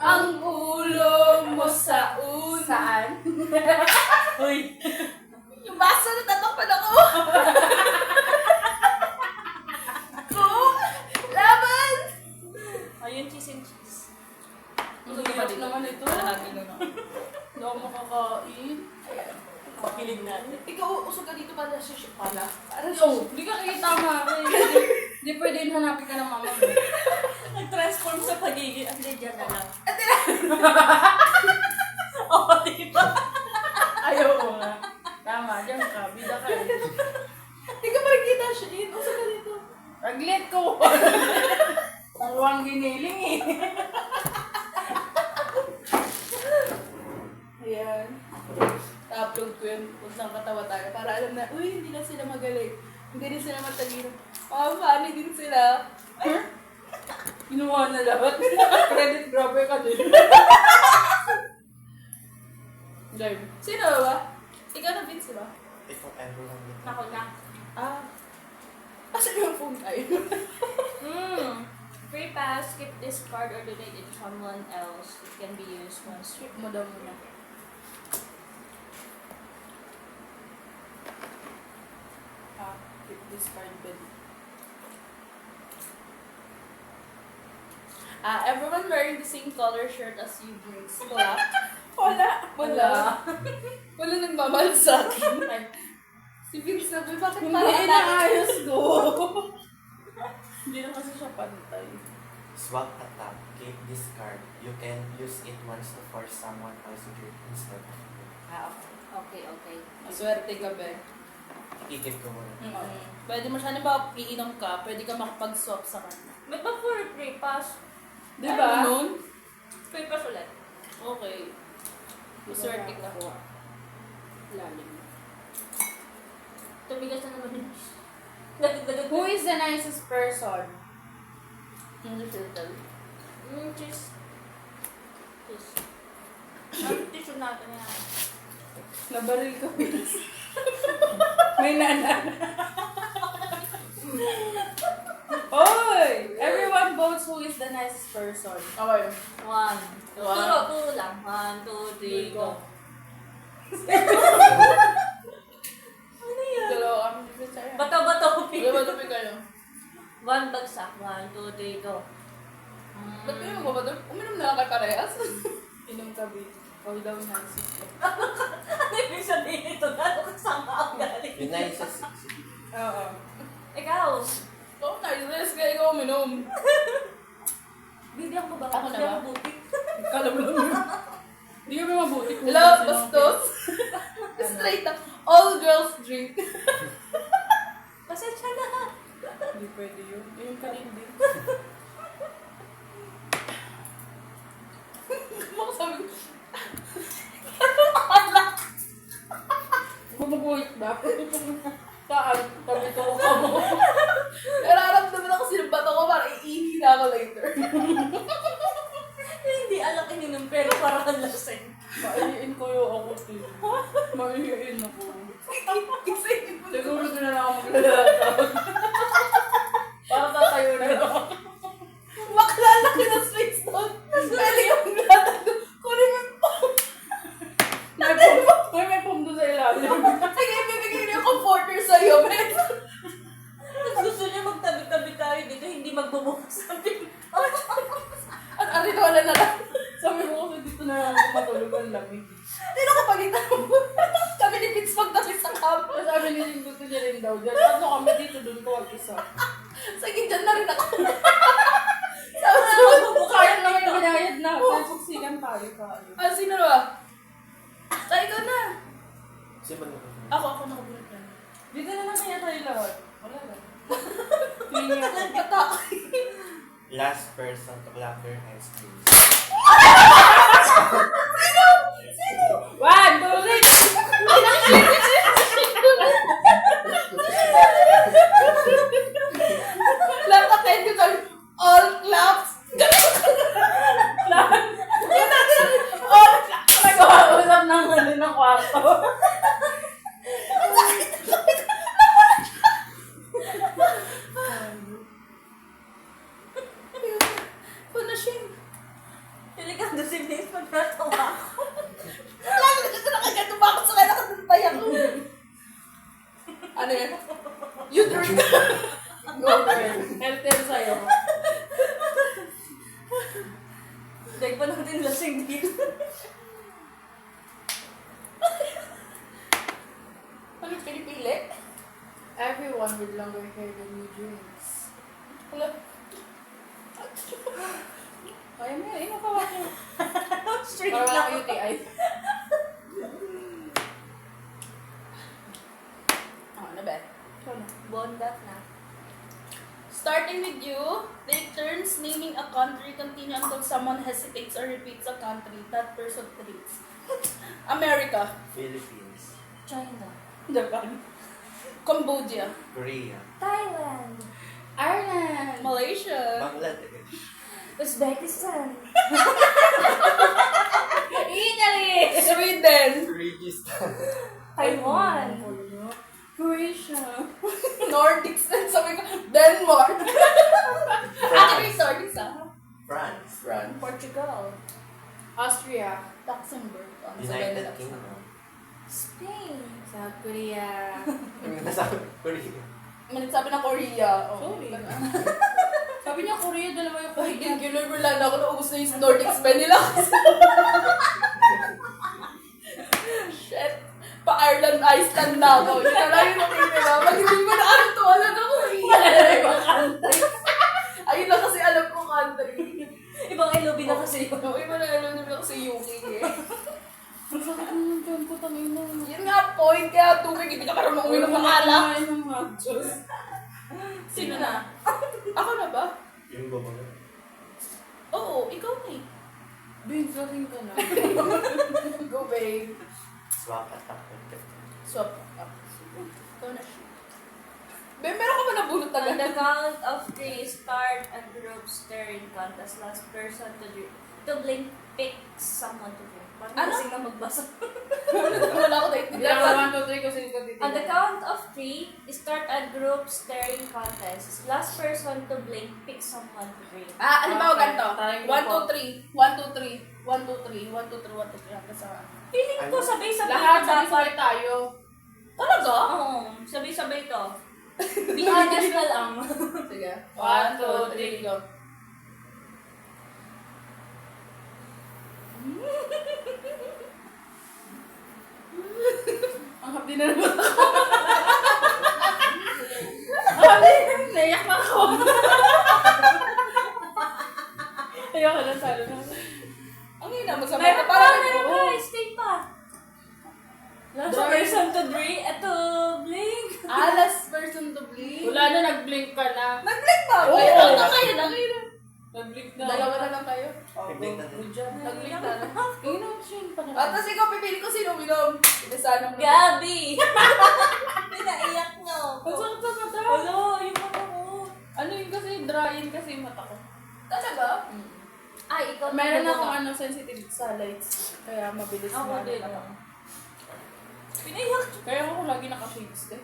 ang ulo mo sa una. Saan? Uy. Yung baso na tatakpan ako. Kung laban. Ayun, cheese and cheese. Ang hirap naman ito. Kalahati na lang. Hindi ako makakain. Pakilig natin. Ikaw, usog ka dito para sa pala. Para sa Yo, hindi ka kita tama. Hindi pwede yun hanapin ka ng mama mo. Nag-transform sa pagiging. Hindi, dyan na lang. Oo, diba? ayaw ko nga. Tama, dyan ka. Bida ka eh. Hindi ka parang kita siya. Usog ka dito. Raglit ko. Ang ruwang giniling eh. Ayan. Ta-upload ko yun kung saan katawa tayo. Para alam na, uy, hindi na sila magaling. Hindi rin sila matalino. Funny din sila. Kinuha na lahat. Credit grabber ka din. Game. Sino ba? Ikaw na Vince ba? Ikaw everyone with Ako na. Ah. Asan yung phone tayo? Free pass, skip this card or donate it to someone else. It can be used once. Strip mo daw muna. Keep this card good. Everyone wearing the same color shirt as you drinks. Wala? Wala. Wala nagmamahal sa akin. Si Vince sabi, bakit Hindi parang inaayos ko? Hindi na kasi siya pantay. swap a tap. Keep this card. You can use it once to force someone else to drink instead of you. Okay. Swerte ka, be. Ikip ko muna. Pwede mo siya, ba iinom ka, pwede ka makapag-swap sa kanya. Ba't ba for free pass? Di ba? Ano? Free pass ulit. Okay. Swerte ka. Lalim. Tumigas na naman yun. Dagat-dagat. Who is the nicest person? In the circle. Cheese. Cheese. Ang tissue natin yan. Nabaril ka, Vince. May nanan. Oy! Everyone votes who is the nicest person. Okay. One. One. Puro lang. 1, 2, 3, go. Ano yan? Dalawa kami dito sa'yo. Bato-bato. Dalawa tupi kayo. 1 bagsak. 1, 2, 3, go. Ba't kayo magbabato? Uminom na lang kayo parehas. Inom ka, Vince. Ikaw daw nicest. Ano ibig sabihin ito? Gano'n kasama ang galing? Yun na yung sa Oo. Ikaw. Oo, nicest kaya ikaw uminom. Hindi ako ba? Ako na Hindi ba? ako buti. Kalam lang yun. Hindi kami mabuti. Hello, bastos. Straight up. All girls drink. Pasensya na. Hindi pwede yun. Inom ka rin din. Makasabi ko. Gumuguhit ba? Saan? Sabi ko ka mo. Nararamdaman ako sinumbat ako para iihi na ako later. Hindi alak ininom pero parang ang lasing. Maiiin ko yung ako din. Maiiin ako. Kasi siguro doon na lang ako maglalakad. Parang tatayo na lang. Maklalaki na space doon. Pwede kang latag. Kunin mo yung pump. May pum doon sa ilalim. Sige, bibigay niyo yung comforter sa'yo. Gusto niya magtabi-tabi tayo dito, hindi magbubukas ng pinto. At arinola na lang. Sabi mo kasi dito na lang ako matulog ang lamig. Sino ka pagkita mo? Kami ni Vince magdami sa kama. Tapos sabi niya yung gusto niya rin daw dyan. Ano kami dito, doon ko mag-isa. Sige, dyan na rin ako. Kaya naman yung binayad na. Kaya suksikan tayo tayo. Ah, sino ba? Ay, ikaw na. Sino ba naman? Ako nakabulot na. Dito na lang kaya tayo lahat. Wala lang. Patakay. Last person to clap their hands, please. One, two, three! Lahat na kayo sabi, all claps. Yun natin, all claps. Nag-uusap ng ano ng kwarto. Ito na siya. Delikado si Vince pag natawa ako. Lalo na kasi nakagato ba ako sa kanya nakatantay ako. Ano yan? You drink. Go, girl. Healthy sa'yo. Dahil pa natin lasing dito. Ano pinipili? Everyone with longer hair than you drinks. Wala. Kaya mo yun, makawak mo. Straight Para wala lang. ko UTI. Ano ba? Bondat na. Starting with you, take turns naming a country, continue until someone hesitates or repeats a country that person treats. America. Philippines. China. Japan. Cambodia. Korea. Thailand. Ireland. Malaysia. Bangladesh. Uzbekistan. Italy. Sweden. Kyrgyzstan. Taiwan. Croatia. Nordics. Sabi ko, Denmark. Actually, Nordics France. France. Portugal. Austria. Luxembourg. United Kingdom. Spain. South Korea. Nasa Korea. Sabi na Korea. Oh. Sorry. Sabi niya Korea, dalawa yung Korea. Ginular lang ako, naubos na yung Nordic spell nila. Shit. Pa-Ireland, Iceland na ako. Yun na lang yung nakikita. Pag hindi mo na alam to, alam na Korea. Wala na ibang country. Ayun lang kasi alam ko country. Ibang LOB na kasi yun. Yung iba na alam nila kasi UK eh. Ang sakit naman dyan ko, tangin na. Yun nga point, kaya tubig, hindi ka marunong uminom ng alak. Sino na? Ako na ba? Yung babang. Oo, ikaw na eh. Vince, lasing ka na. Go babe. Swap at up. Swap up. Ikaw na siya. Babe, meron ka ba nabulot On agad? the count of 3, start a group stirring contest. Last person to blink pick someone to drink. Parang Ano? kasing na magbasa. Wala ako dahil. Bilang 1, 2, 3 kasi ko dito. On the count of 3, start a group stirring contest. Last person to blink pick someone to drink. Ano ba Okay. ganito? Tayong 1, grupo. 2, 3. 1, 2, 3. 1, 2, 3. 1, 2, 3. Hanggang sa... Feeling ko sabay-sabay Lahat, na dapat. sabay tayo. Talaga? Oo, sabay-sabay to. Be honest na lang. Sige. 1, 2, 3, go. Ang hapdi na naman ako. Naiyak na ako. Ayoko na salo na. Ang hina, magsabay Meron na pa, parang meron oo. pa. Stay pa. Last Drawing. person to drink. Eto, blink. Last person to blink. Wala na, nag-blink ka na. Nag-blink ba? Oo. Meron na kayo na. Nag-blink na. Dalawa na lang kayo. Nag-blink na din. Good job. Nag-blink na lang. Inom siya yung panahon. At tapos ikaw, pipili ko sino uminom. Sana mo. Gabi. Pinaiyak no. Ang sakit sa mata. Hello, yung mata ko. Ano yung kasi, dry-in kasi yung mata ko. Talaga? Ay, ikaw Meron na akong sensitive sa lights. Kaya mabilis Ako na. din. mata ko. Pinaiyak. Kaya ako lagi naka-shades din.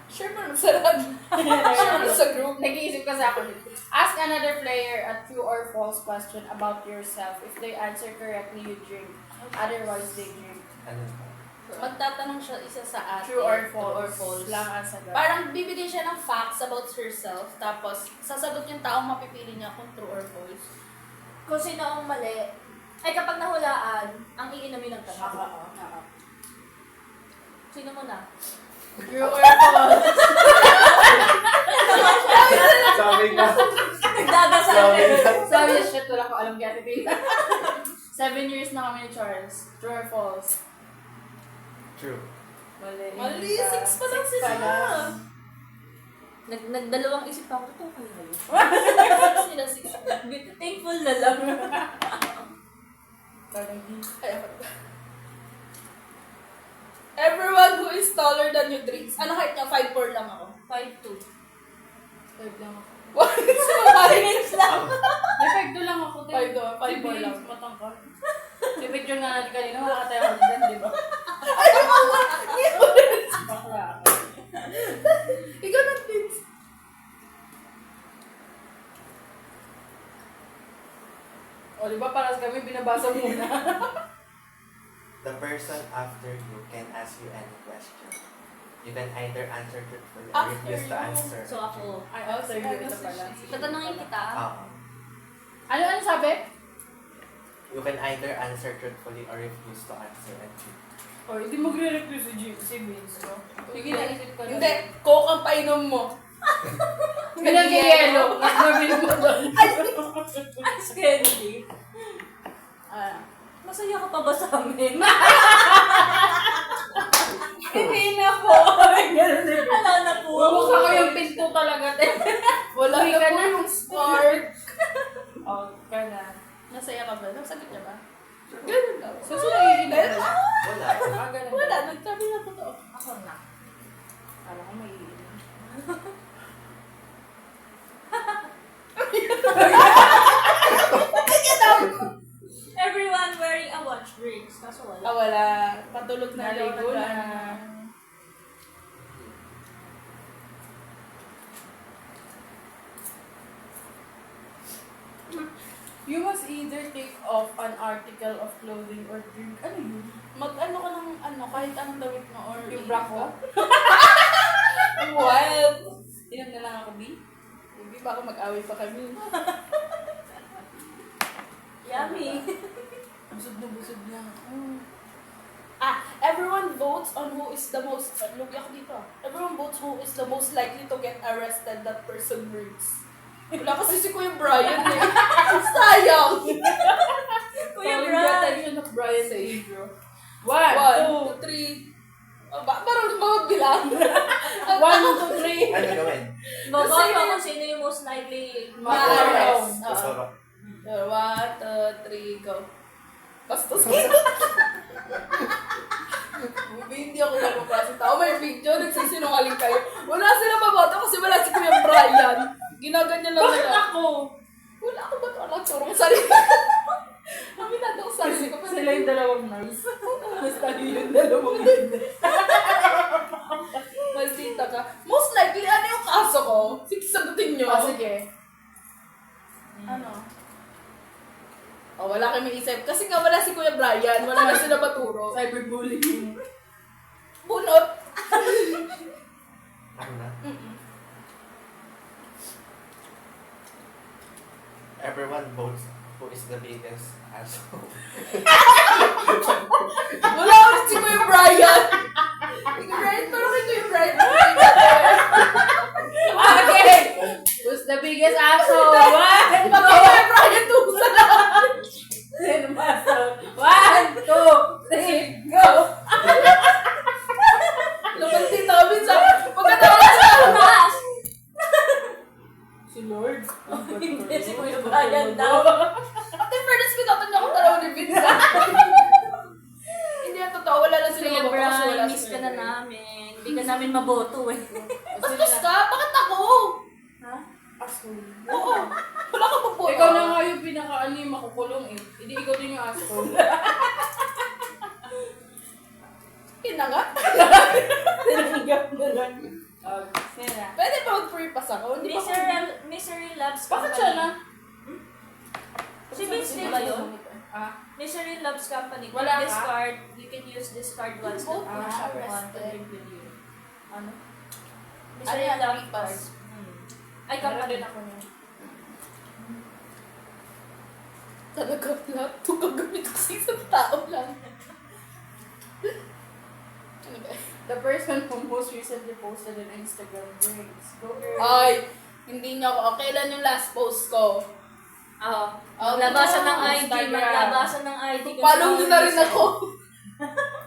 Sure mo sarap. Sure mo sa group. Nag-iisip kasi ako. Ask another player a true or false question about yourself. If they answer correctly, you drink. Otherwise, they drink. Ano? Magtatanong siya isa sa atin. True or false. True or false. Lang ang sagot. Parang bibigay siya ng facts about herself. Tapos, sasagot yung taong mapipili niya kung true or false. Kung sino ang mali, ay kapag nahulaan, ang iinumin ng tanong. Oo. Sino mo na? True or false? Sabi ka. Nagdadasal Sabi ka. ka. Sabi niya, shit, wala ko alam kaya titila. 7 years na kami ni Charles. True or false? True. Mali. Mali, 6 pa lang sila. Nagdalawang isip ako, ito kayo. Sila 6. Thankful na lang. Parang di. Ay, ako. Everyone who is taller than you drinks. Ano height niya? 5'4" lang ako. 5'2". 5 lang ako. What? Minutes lang. May 5 lang ako. 5'4" lang. Matangkad. May picture nga natin kanina, wala ka tayo husband, di ba? Bakla ako. Ikaw na, Vince. O, di ba parang kami binabasa muna? The person after you can ask you any question. You can either answer truthfully or After refuse to you. answer. So ako, Ay, after you, ito pala. tatanungin kita. Ano sabi? You can either answer truthfully or refuse to answer anything. O, hindi magre-refuse si Vince, no? Sige, naisip ko na. Hindi, coke ang painom mo. Pinag-yelo. Nagawin mo doon. Ice candy. Masaya ka pa ba sa amin? Hindi na po. Wala na po. Bubuksan ko yung pinto talaga. Wala Uwi na ka po na. yung spark. O, ka na. Nasaya ka ba? Nasagot niya ba? Ganun daw. So, naiinig ka na? Wala. Ganun. Wala, nagsabi na totoo. Ako na. Alam ko may iinig. Everyone wearing a watch drinks. Kaso wala. Wala. Patulog na Naligo na. You must either take off an article of clothing or drink. Ano yun? Mag-ano ka ng ano, kahit anong damit mo or Yung bra ko? Wild. Inom na lang ako, B. Hindi ba ako mag-away pa kami? Yummy. Busog na ako. Everyone votes on who is the most, lugi ako dito. Everyone votes who is the most likely to get arrested that person drinks. Wala kasi si Kuya Brian eh. Sayang! Kuya Following the Brad. attention of Brian sa intro. 1, 1, 2, 3. Parang mga bilang. 2, 3. Ano gawin? Babaw Kasi- ako kung sino yung most likely Ma-arrest. Gusto ko. 1, 2, 3, go. Bastos ka. Hindi ako yung klase tao. May video, nagsisinungaling kayo. Wala sila maboto kasi wala si Kuya Brian. Ginaganyan lang Bakit nila. ako? Wala ako ba ito? Alam, turong sarili. Aminado ko sarili ko. Sila yung dalawang nurse. Basta yung dalawang nurse. Maldita ka. Most likely, ano yung kaso ko? Sige, sagutin nyo. Sige. Ano? Wala kami isip. Kasi nga wala si Kuya Brian. Wala nga sila maturo. Cyberbullying. Bunot. Ano na? Everyone votes who is the biggest asshole. Wala ulit si Kuya Brian. Kuya Brian, parang kay Kuya Brian. Okay! Who's the biggest asshole? One, Pag Kuya Brian, tusa lang. Sino muscle? 1, 2, 3, go! Lumantin na kami sa pagkatawa sa Mas! Si Lord. Hindi, si Kuya Brian daw. Ate Fernandez, pinatan niya akong taraw ni Vince. Hindi yan totoo. Wala lang sila Kuya maboto kasi wala Brian, si miss Kuya ka na Brian. namin. Hindi ka namin maboto eh. Bastos ka? Bakit ako? Ha? Asshole. Oo. Wala ka maboto. Ikaw na nga yung pinaka-ano yung makukulong eh. Hindi ikaw din yung asshole. Yun na nga. Tinanggap na lang. Yan na. Pwede ba mag-free pass ako? Hindi pa ako. Misery Loves Bakit Company. siya na? Si Vince din ba yun? Ah, Misery Loves Company. Wala ka? This card, you can use this card once Both to na siya want to arrested. drink with you. Ano? Ano Misery yan, Love free pass? card. Ay, meron company. din ako niya. Talaga lahat itong gagamit ko sa isang tao lang. Ano ba? The person who most recently posted on Instagram drinks. Go girl. Ay, hindi niya ako. Kailan yung last post ko? Oo. Oh, Maglabasan ng ID. Instagram. Maglabasan ng ID. Follow niyo na rin ako.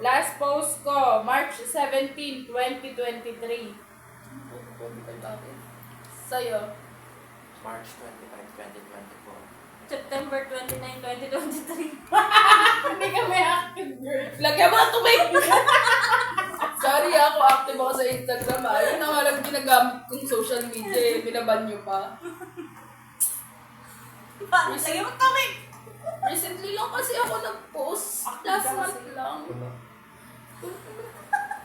Last post ko, March 17, 2023. Sa'yo. March 25, 2024. September 29, 2023. Hindi kami active, girl. Lagyan mo na tubig! Sorry ako, active ako sa Instagram. Ayun na nga lang ginagamit kong social media eh. Binaban nyo pa. Lagyan mo tubig! Recently lang kasi ako nag-post. Last month lang.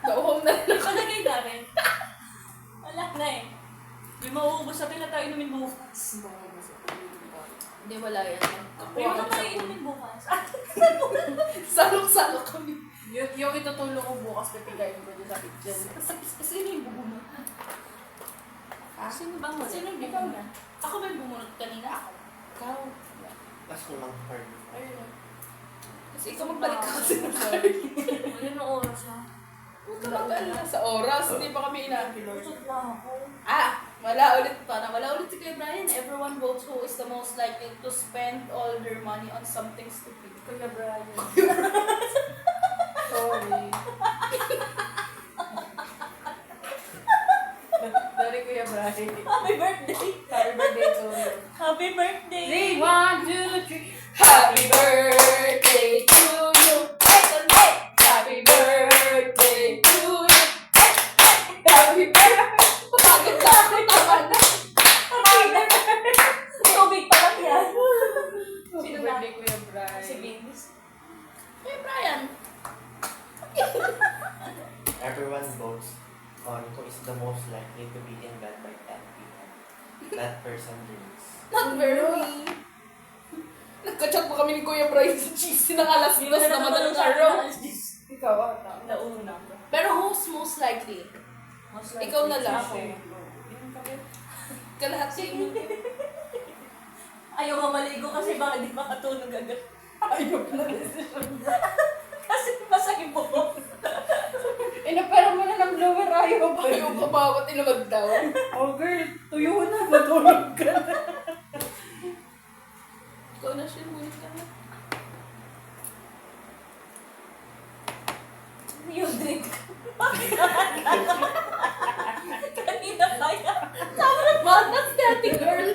Nauhaw na lang. Palagay namin. Wala na eh. May mauubos na pila tayo inumin bukas. Hindi, wala yan. Hindi mo na kayo inumin bukas. Salok-salok kami. Yung itutulong ko bukas, pipigayin ko dyan sa kitchen. Sino yung bumunot? Sino bang huli? Sino yung bumunot? Ako ba yung bumunot kanina? Ako. Ikaw. Mas kulang hard. Ayun. Kasi ikaw magbalik ka kasi ng Ano na oras na? Huwag ka mag-alala sa oras. Hindi pa kami inakilor. Usot lang ako. Wala ulit pa na. Wala ulit si Kuya Brian. Everyone votes who is the most likely to spend all their money on something stupid. Kuya Brian. Sorry. Sorry, Kuya Brian. Happy birthday! Happy birthday to you. Happy birthday! 3, 1, 2, 3. Happy birthday to you. Hey! Happy birthday to you. Happy birthday. Pagod na ako. Tama na. Tubig pa lang yan. Sino birthday, Kuya Brian? Si Vince. Kuya Brian. Everyone votes on who is the most likely to be in bed by 10 p.m. That person drinks. Not very. Nagka-chat pa kami ni Kuya Brian sa cheese ng alas 2 na madalang araw. Ikaw ata. Nauna. Pero who's most likely? Most likely. Ikaw na lang. Ako. Kalahati mo. Ayaw nga maligo kasi baka di makatulog agad. Ayok na decision. Kasi masakit po. Inapera mo na ng blower, ayaw pa. Ayaw ka bawat inamag daw. Oh girl, tuyo na, matulog ka na. Ikaw na siya, ngunit ka na. Yung drink. Kanina pa yan. Mom, that's daddy girl.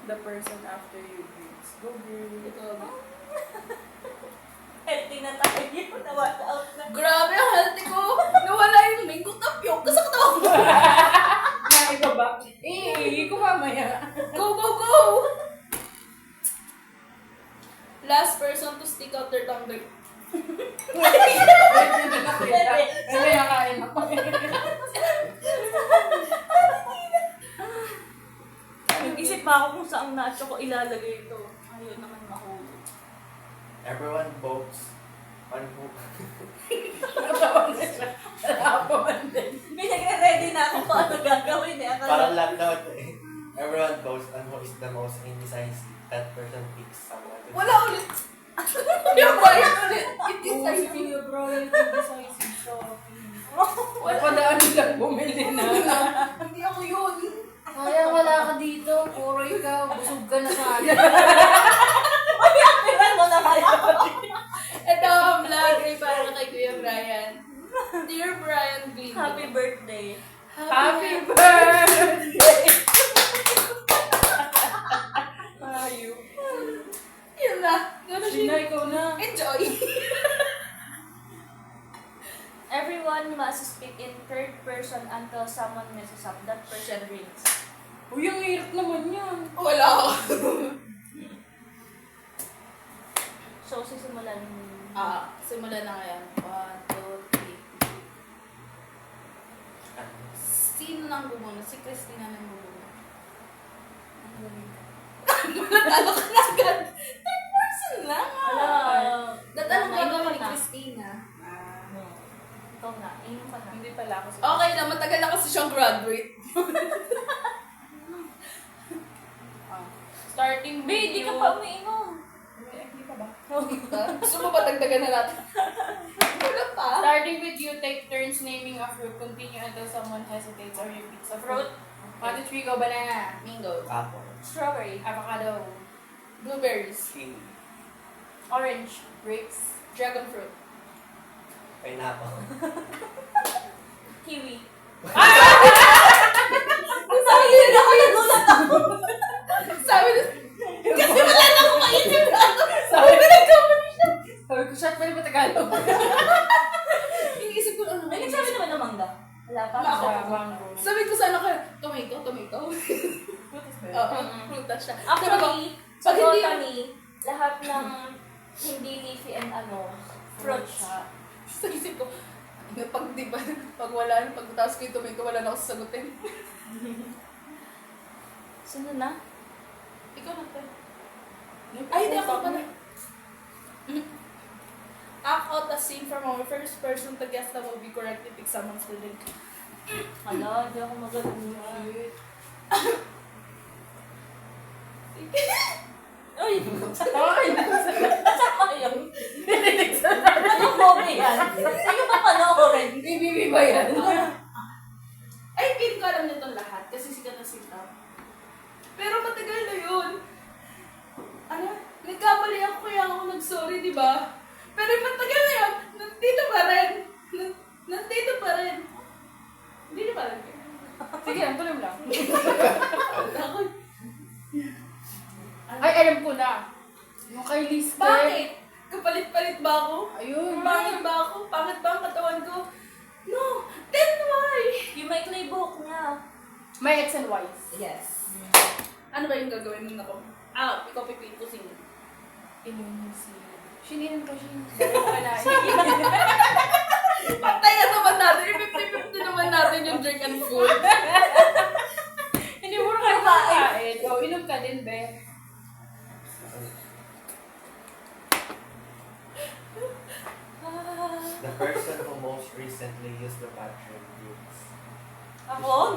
The person after you drinks. Go girl. Ito. Healthy na tayo. Nawala out na. Grabe ang healthy ko. Nawala yung mango tapyok. Kasi katawag mo. Na iba ba? Eh, ko mamaya. Go, go, go! Last person to stick out their tongue. Pwede na nakita. Kaya nakain ako. Nag-isip pa ako kung saan nacho ko ilalagay ito. Ayun naman mahulog. Everyone votes on who... Natawan na siya. Natawan din. Pinagre-ready na ako kung ano gagawin eh. Parang lockdown eh. Everyone votes on who is the most indecisive. That person picks someone. Wala ulit. Yung Brian ulit. Indecisive. Kuya Brian, indecisive shopping. Wala pa daan nilang bumili na. Hindi ako yun. Kaya wala ka dito. Puro ikaw. Busog ka na sa akin. Pero mo na kaya ko. Ito ang vlog ay para kay Kuya Brian. Dear Brian Glean. Happy birthday. Happy birthday! Ayaw. Yun na. Gano'n Sina, siya. ikaw na. Enjoy. Everyone must speak in third person until someone messes up. That person drinks. Uy, ang hirap naman yan. Wala ako. So, sisimulan. Simulan na ngayon. 1, 2, 3. Sino nang bumunod? Si Christina nang bumunod. Natalo ka na agad. Third person lang. Ala. Natanong ka Nainom naman ni na. Christina. Ikaw na. Inom ka na. Hindi pala ako sa... Okay lang, matagal na kasi siyang graduate. Starting with Babe, di ka pa umiinom. Hindi pa ba? Gusto mo ba dagdagan na natin? Wala pa. Starting with you, take turns naming a fruit. Continue until someone hesitates or repeats a fruit. Fruit. 1, 2, 3, go. Banana. Mango. Apple. Strawberry. Avocado. Blueberries. Kiwi. Orange. Grapes. Dragon fruit. Pineapple. Kiwi. Sabi niya na ako nagulat ako. Sabi niya, kasi wala na akong maisip na ano. Sabi ko nagkamali siya. Sabi ko, shot pa rin ba Tagalog? Iniisip ko ano. May nagsabi naman ng mangga. Wala pa. Wala ako. Mango. Sabi ko sana kayo, tomato. Frutas ba yun? Oo, prutas siya. Sabi ko, Actually, sa pag hindi- botany, lahat ng hindi leafy and fruits. sa isip ko, pag di ba, pag wala, pag taas ko yung tomato, wala na ako sasagutin. Sino na? Ikaw na to. Ay, hindi ako pala. Act out a scene from our first person to guess the movie correctly. Pick someone's drink. Hala, hindi ako magaling. Uy! Okay. Kasama yun. Anong movie yan? Sino ba panoorin? BBB ba yan? Ay, pin ko alam nitong lahat kasi sikat na sita. Pero matagal na yun. Ano? Nagkamali ako kaya ako nag-sorry, di ba? Pero matagal na yun. Nandito pa rin. Nandito pa rin. Hindi pa rin. Sige, ang tuloy mo lang. Ako. Ay, alam ko na. Yung kay Liz. Bakit? Kapalit-palit ba ako? Ayun. Pangit ba ako? Pangit ba ang katawan ko? No! Then why? Yung may clay book niya. May X and Y's. Yes. Ano ba yung gagawin mo na ko? Ikaw pipili ko sino. Inumin si... Shinin ko, shinin. Wala. Patayan naman natin. I-50-50 naman natin yung drink and food. Hindi mo na kayo kakain. O, inom ka din, be. The person who most recently used the bathroom use. Ako?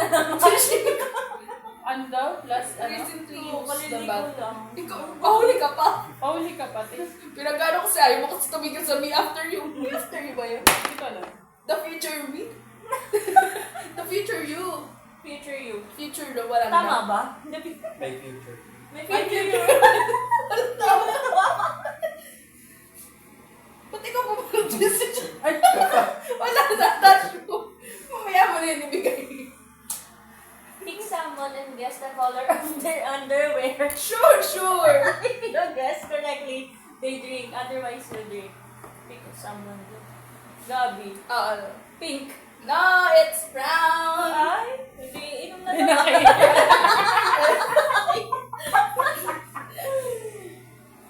Ano daw? Last, ano? Recently Oo, used the kaliligo bath. lang. Ikaw, mahuli ka pa. Pauli ka pati. Pinagano ko sa ayaw mo kasi tumigil sa me after you. After you ba yun? Ito lang. The future me? The future you. Future you. Future na walang Tama na. ba? My future. May future you. Tama. Ba't ikaw pumunod decision? Wala na, touch mo. Mamaya mo na yun ibigay. Pick someone and guess the color of their underwear. Sure. If you guess correctly, they drink. Otherwise, you drink. Pick someone. Gabi. Ano? Pink. No, it's brown. Ay, hindi. Inom na Hindi lang. na kayo.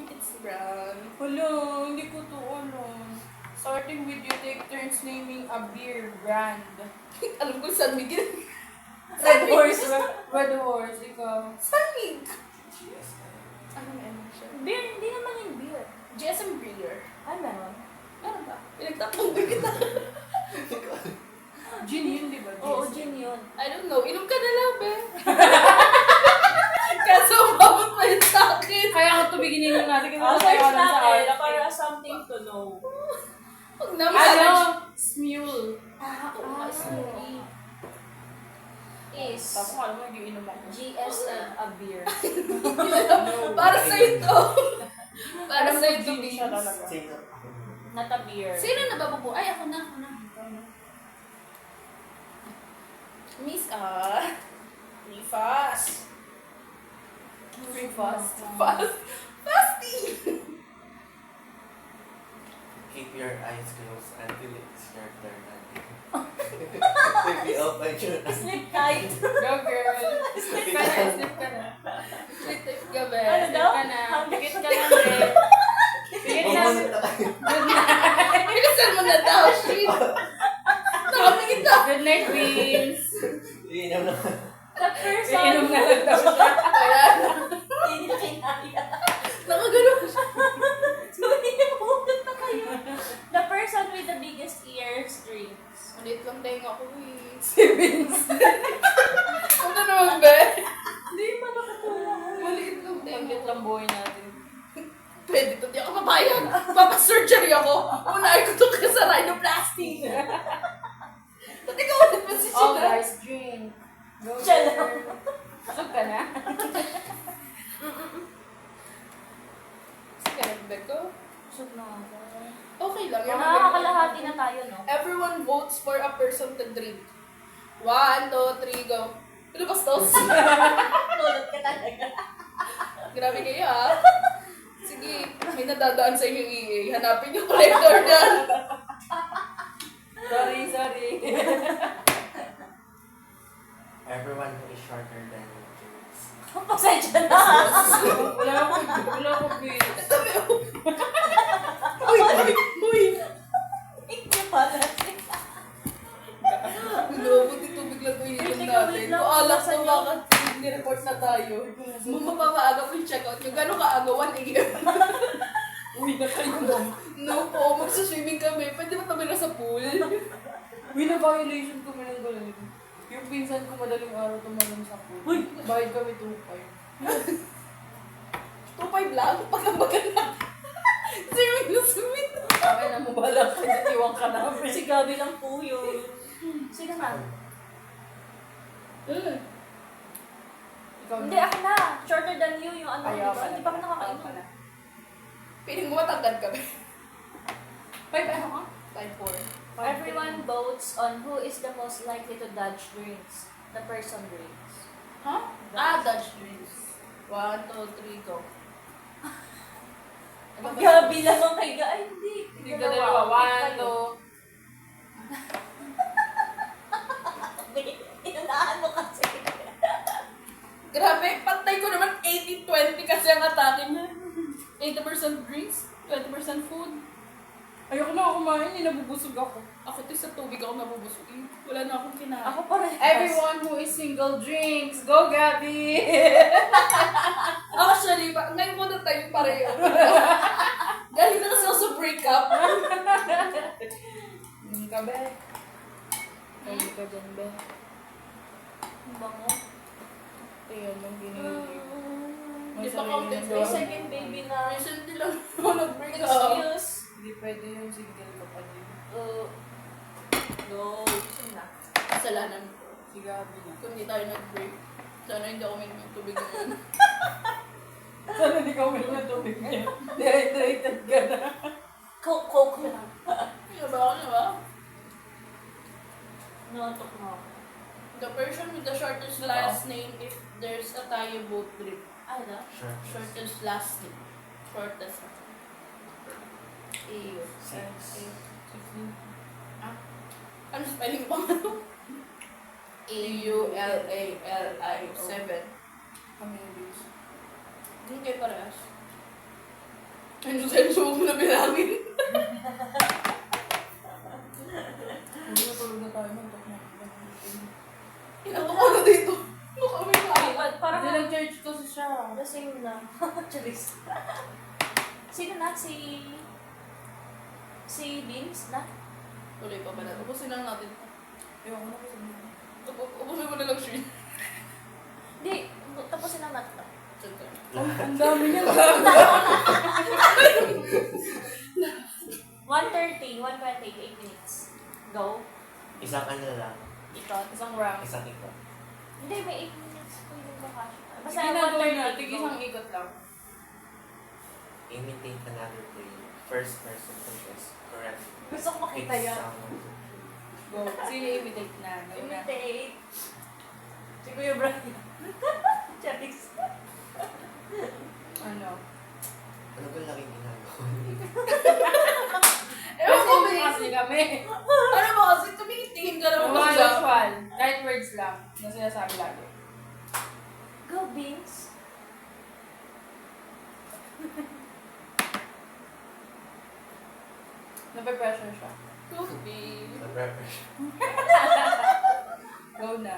It's brown. Hello, hindi ko to alam. Starting with you, take turns naming a beer brand. Alam ko San Miguel. Red horse. Red Horse, ikaw. San Miguel. Yes. Ano na siya? Beer, hindi naman yung beer. GSM Beer. Ay, meron. Ano ba? Pinagtatanggol kita. Gin yun, di ba? Oo, gin yun. I don't know. Inom ka na lang, be. Kaso umabot pa yun sa akin. Kaya nga tubigin nyo natin kasi I'll wala search tayo alam sa natin art. para something to know. Huwag naman. Ano? Smule. Smoothie is Tapos alam mo, hindi inom ako. GSM a beer. Para sa'yo to. Para Alam mo, sa'yo to, gin Beans. siya talaga. Sino? Not a beer. Sino na bababu? Ay, ako na. Miss, Free fast. Free fast. Fasting. Keep your eyes closed until it's your turn again. If you open your eyes. Sleep tight. Go girl. Sleep ka na, sleep ka na. Sweet gabi. Ano daw? Sleep ka na. Pikit ka na, Bre. Pikit na. Bumunot na tayo. Pinasal mo na daw, shit. Nakapikit na. Good night, Queens. Iinom na. The person Iinom na lang daw siya. Ayan. hindi na kinaya. Nakagano siya. So, hindi na kayo. The person with the biggest ears drinks. Ulit lang tayo ako eh. Si Vince. Ano naman ba? Hindi pa nakatulong. Maliit lang tayo. Paglit lang buhay natin. Pwede to, di ako papayag. Papasurgery ako. Unahin ko itong sa rhinoplasty. Ba't ikaw ulit pa si Oh, China? guys, drink. Go, Siya lang. girl. Busog ka na? Sige, nagbeg ko. Busog na ako. Okay lang. Mga nakakalahati na tayo, no? Everyone votes for a person to drink. 1, 2, 3, go. Ano bastos? Tulad ka talaga. Grabe kayo ah. Sige, may nadadaan sa inyong EA. Hanapin yung collector dyan. Sorry. Everyone who is shorter than you drinks. Pasensya na. Wala ko, Vince. Uy! Thank you pala. Ano, buti tubig lang ko Wait iinom lang, natin. wait lang. Kung alak Nasaan na yung- bakit nireport na tayo. Mapapaaga po yung check-out nyo. Gano'ng kaaga? 1 a.m. Uwi na kayo, ma'am. No po, magsaswimming kami. Pwede ba kami nasa pool? Uwi na violation kami ng galing. Yung pinsan ko madaling araw tumalong sa pool. Uy! Bayad kami 2.5. 2.5 lang? Pagkabagan na. Swimming na swimming. Kaya na mo bala ka, natiwang ka namin. Si Gabi lang po yun. Sige na. Ikaw Hindi, ako na. Shorter than you yung ano, Ayaw di ba? pala. Hindi pa ako nakakainom. pala. Piling mo matangkad kami. 5 ano ka? 5-4. Everyone votes on who is the most likely to dodge drinks. The person drinks. Ha? Dutch drinks. 1, 2, 3, go. Gabi lang ang kay Ay, hindi. Hindi ka dalawa. 1, 2. Inunahan mo kasi. Grabe, patay ko naman 80-20 kasi ang atake niya. 80% drinks, 20% food. Ayoko na kumain, nabubusog ako. Ako to sa tubig ako nabubusog. Wala na akong kinain. Ako pa rin. Everyone who is single drinks. Go, Gabby! Actually, ngayon mo na tayo pareho. Galing na kasi ako sa breakup. Ka, be. Hindi ka dyan, be. Bango. Ayan, yung binili. Di ba counted May second baby na. Recently lang ako nag-breakup. Excuse. Hindi pwede yung single ka pa din. No. Sige na. Kasalanan ko. Si Gabby na. Kung di tayo nag-break, sana hindi ako may tubig ngayon. Sana di ka uminom ng tubig ngayon. Dehydrated ka na. Coke lang. Ano ba ako, diba? Nantok na ako. The person with the shortest last name if there's a tayo boat trip. Ano? Sure. Shortest last name. Shortest. Iyo. Six. Ano spelling pa ano? A-U-L-A-L-I 7. Kami yung bis. Hindi kayo parehas. Ano sa'yo, suwag mo na bilangin. Hindi na tulog na tayo. Mantok na. Inato ko na dito. Ano kami na? Ay, parang Hindi nag-church kasi siya. lasing na. Charis. Sino na? Si Beans na? Tuloy pa ba na? Ubusin lang natin. Ayoko na kasi. Ubusin mo na lang siya. Hindi. Tapusin na natin. Ang dami niya. 1:30, 1:28 minutes. Go. Isang ano lang. Ikot. Isang round. Isang ikaw. Hindi, may 8 minutes. Pwede ba kasi? Basta Ginagawa 1:30. natin. go. Isang ikot lang. Imitate another player. First person to guess correct. Gusto ko makita Pick yan. someone. Go. Sino imitate na? Go na. Imitate. Si Kuya Brian. Charis. Ano? Ano ba laging ginagawa? Ewan ko, Kasi kasi kami. ano ba kasi tumitingin ka naman Mga ba? usual. Right words lang. Na sinasabi lagi. Go, Beans. Nape-pressure siya. Coffee. Nag-prepare. Go na.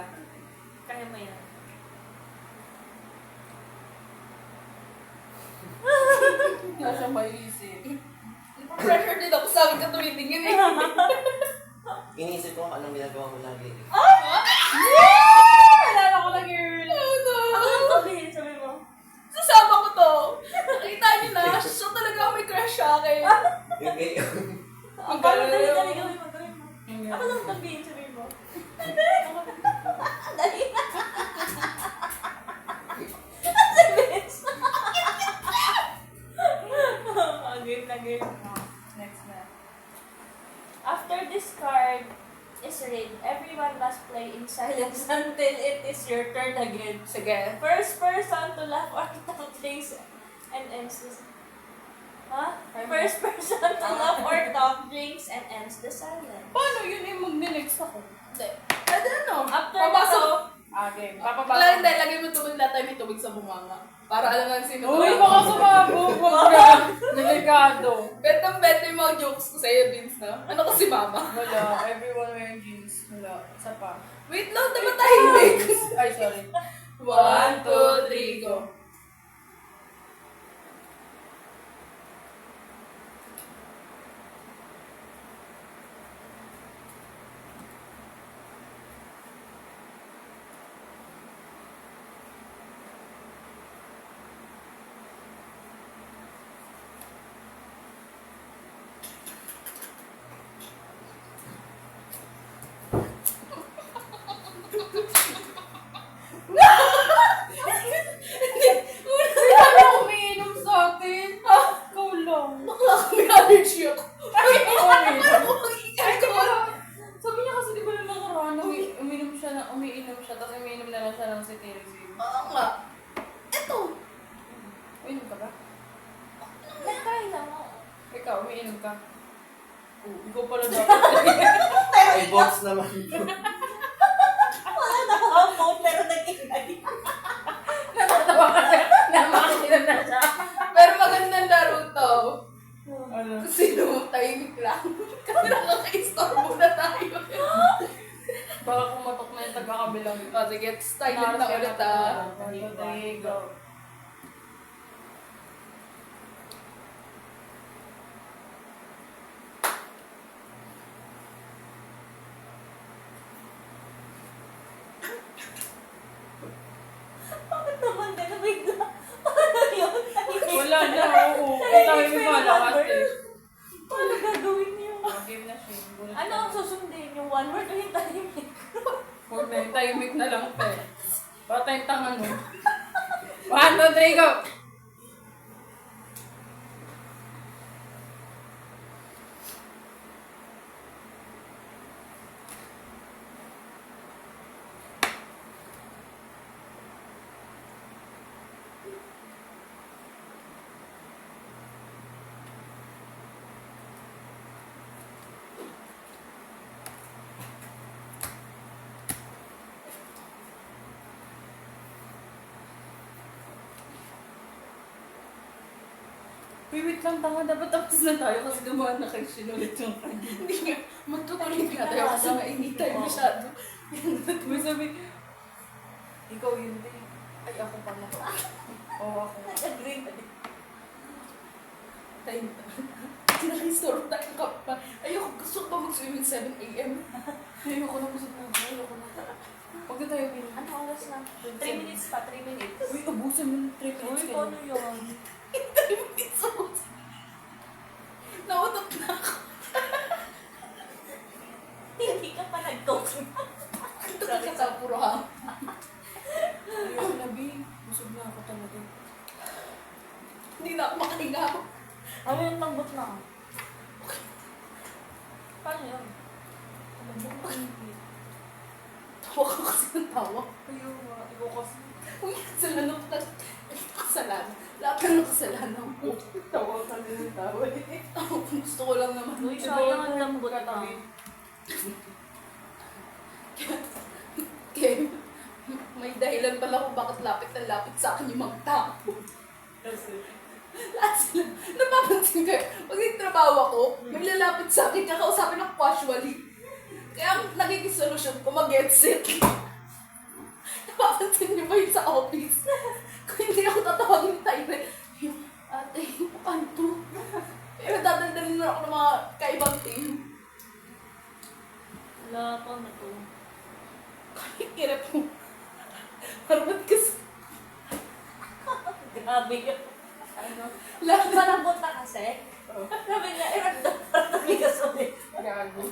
Kaya mo yan. Wala siyang maiisip. Pressure din ako sa akin ka tumitingin eh. Iniisip ko kung anong ginagawa mo lagi. Alala ko na, girl. Ano sabihin? Sabi mo. Sasama ko to. Nakita niyo na, siya talaga may crush sa akin. Yung kayo. Ang Paano galing. dali gawin mo? Gawin mo. Ako lang sabihin. Sabihin mo. Dali. Game na game. Next na. After this card is read, everyone must play in silence until it is your turn again. Sige. First person to laugh or talk drinks and ends this. Huh? First person to laugh or talk drinks and ends the silence. Paano yun yung mag-next ako? Hindi. Pwede ano? After Papasok. Okay, Wala, papabasa. hindi. Lagay mo tubig lahat tayo may tubig sa bunganga. Para alam nga sino. Uy, baka sumabog. Huwag ka. Delikado. Betang-beta yung mga jokes ko sa'yo, Vince, na. Ano ko si Mama? Wala. Everyone wearing jeans. Wala. Isa pa. Wait lang, diba tahimik? Ay, sorry. 1, 2, 3, go. Kaya na umiinom sa atin. Ikaw lang. Bakla kami allergy ako. Ay, umiinom. Ako mag-ikat ko. Sabi niya kasi di ba nung nakaraan, umiinom siya, tapos umiinom na lang siya ng cetirizine. Oo nga. Eto. Umiinom ka ba? Nagkain lang ako. Ikaw, umiinom ka. Ikaw pala dapat. May box naman. Wala nakakapot, pero nag-ingay. Natatawa ka na, namakakilan na siya. Pero magandang laro to. Ano? Sino tahimik lang. Kasi nakaka-istorbo na tayo. Baka kumatok na yung taga-kabilang. O sige, silent na ulit ah. Okay, go. Bakit naman gano'n bigla? Paano yun? Wala na, oo. Tayo yung malakas eh. Paano gagawin niyo? Game na siya. Gulat Ano ka. ang susundin? Yung one word o yung tahimik? Huwag na yung tahimik na lang te. Baka tayong tanga no. 1, 2, 3, go! Wait lang, tanga. Dapat tapos na tayo kasi gumawa na kayo sinulit yung kanya. Hindi nga. Magtutuloy nga tayo kasi nainitan masyado. May sabi, ikaw yun din. Ay, ako pala. Oo, ako. Nag-agree na din. Tayo. Nakistorbo tayo ka pa. Ayoko, gusto ko ba mag-swimming 7 a.m.? Ayoko na gusto na. Ayoko na. Huwag na tayo bilang. Ano oras na? 3 minutes pa, 3 minutes. Uy, ubusan mo ng 3 minutes Uy, kayo. paano yun? Nautot na ako. Hindi ka pa nag-coach. Ito ka sa puro hang. Ayoko na, B. Busog na ako talaga. Hindi na ako makahinga. Ano yung tambot na? Paano yun? Tawa ka kasi ng tawa. Ayoko nga. Ikaw kasi. Uy, kasalanan ko na. Kasalanan. Lahat na ng kasalanan ko. Tawa ka din ng tawa eh. Ako, gusto ko lang naman. Uy, sayang ang lambot na. Kaya, may dahilan pala kung bakit lapit na lapit sa akin yung mga tao. Kasi. Lahat sila, napapansin kayo, pag nagtrabaho ako, may lalapit sa akin, kakausapin ako casually. Kaya ang nagiging solusyon ko, mag-headset. Napapansin niyo ba yun sa office? Kung hindi ako tatawagin tayo, yung ate, paano to? Pero dadaldalin na ako ng mga kaibang team. Wala pa na to. Hirap mo. Harap kasi. Grabe yun. Ano? Lahat na Malambot na kasi. Sabi niya, i-random para tumigas ulit. Gago.